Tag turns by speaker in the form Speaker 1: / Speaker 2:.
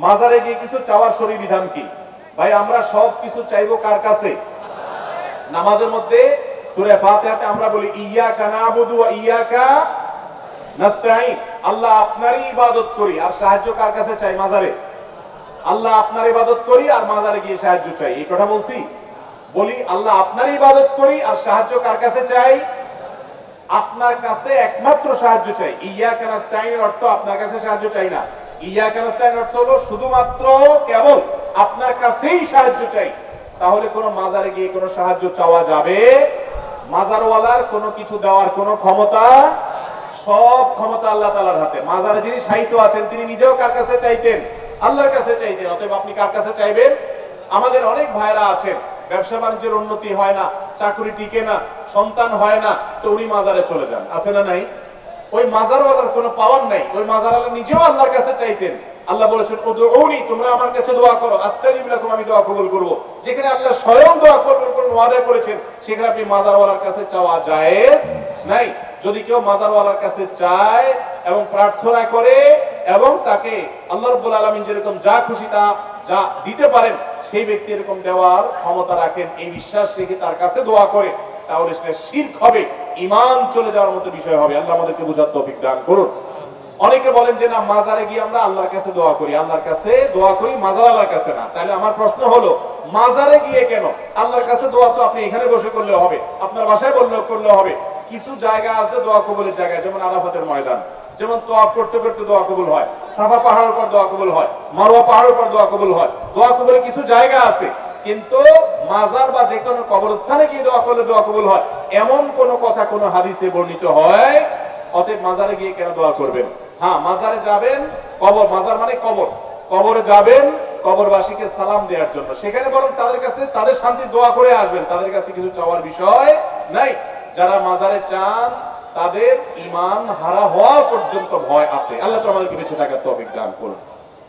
Speaker 1: মাজারে গিয়ে কিছু চাওয়ার শরীর বিধান কি? ভাই আমরা সব কিছু চাইবো কার কাছে? নামাজের মধ্যে সূরা ফাতিহাতে আমরা বলি ইয়্যাকা না'বুদু ওয়া ইয়্যাকা নাস্তাঈন, আল্লাহ আপনারই ইবাদত করি আর সাহায্য কার কাছে চাই? মাজারে। আল্লাহ আপনার ইবাদত করি আর মাজারে গিয়ে সাহায্য চাই, এই কথা বলছি? বলি আল্লাহ আপনার ইবাদত করি আর সাহায্য কার কাছে চাই? আপনার কাছে একমাত্র সাহায্য চাই। ইয়্যাকা নাস্তাঈনের অর্থ আপনার কাছে সাহায্য চাই না। ইয়্যাকা নাস্তাঈনের অর্থ হলো শুধুমাত্র কেবল আপনার কাছেই সাহায্য চাই। তাহলে কোনো মাজারে গিয়ে কোনো সাহায্য চাওয়া যাবে? মাজারওয়ালার কোনো কিছু দেওয়ার কোনো ক্ষমতা, সব ক্ষমতা আল্লাহ তাআলার হাতে। মাজারে যিনি শায়িত আছেন তিনি নিজেও কার কাছে চাইতেন? আল্লাহর কাছে চাইতেন। অতএব আপনি কার কাছে চাইবেন? আমাদের অনেক ভাইরা আছেন ব্যবসা বাণিজ্যের উন্নতি হয় না, চাকরি টিকে না, সন্তান হয় না, তো উনি মাজারে চলে যান, আছে না নাই? ওই মাজারওয়ালার কোনো পাওয়ার নাই, ওই মাজারওয়ালা নিজেও আল্লাহর কাছে চাইতেন। আল্লাহ বলেছেন উদউনি, তোমরা আমার কাছে দোয়া করো, আস্তাজিব লাকুম, আমি দোয়া কবুল করব। যেখানে আল্লাহ স্বয়ং দোয়া কবুল করবেন ওয়াদা করেছেন, সেখানে আপনি মাজারওয়ালার কাছে চাওয়া জায়েজ নাই। যদি কেউ মাজারওয়ালার কাছে চায় এবং প্রার্থনা করে এবং তাকে আল্লাহ রাব্বুল আলামিন যেরকম যা খুশি তা যা দিতে পারেন সেই ব্যক্তি এরকম দেওয়ার ক্ষমতা রাখেন, এই বিশ্বাস রেখে তার কাছে দোয়া করে, তাহলে সেটা শিরক হবে, ঈমান চলে যাওয়ার মতো বিষয় হবে। আল্লাহ আমাদেরকে বুঝার তৌফিক দান করুন। অনেকে বলেন যে না, মাজারে গিয়ে আমরা আল্লাহর কাছে দোয়া করি, আল্লাহর কাছে দোয়া করি, মাজারওয়ালার কাছে না। তাহলে আমার প্রশ্ন হলো, মাজারে গিয়ে কেন? আল্লাহর কাছে দোয়া তো আপনি এখানে বসে করলে হবে, আপনার বাসায় করলে হবে। কিছু জায়গা আছে দোয়া কবুলের জায়গা, যেমন আরাফাতের ময়দান, যেমন তওয়াফ করতে করতে দোয়া কবুল হয়, সাফা পাহাড়ের পর দোয়া কবুল হয়, মারওয়া পাহাড়ের পর দোয়া কবুল হয়। দোয়া কবুলের কিছু জায়গা আছে, কিন্তু মাজার বা যে কোনো কবরস্থানে গিয়ে দোয়া করলে দোয়া কবুল হয় এমন কোন কথা কোন হাদিসে বর্ণিত হয়? অতএব মাজারে গিয়ে কেন দোয়া করবেন? হ্যাঁ, মাজারে যাবেন, কবর, মাজার মানে কবর, কবরে যাবেন কবরবাসীকে সালাম দেওয়ার জন্য, সেখানে বরং তাদের কাছে তাদের শান্তি দোয়া করে আসবেন, তাদের কাছে কিছু চাওয়ার বিষয় নাই। যারা মাজারে চান তাদের ঈমান হারা হওয়া পর্যন্ত ভয় আছে। আল্লাহ তাআলা আমাদেরকে বেঁচে থাকার তৌফিক দান করুন।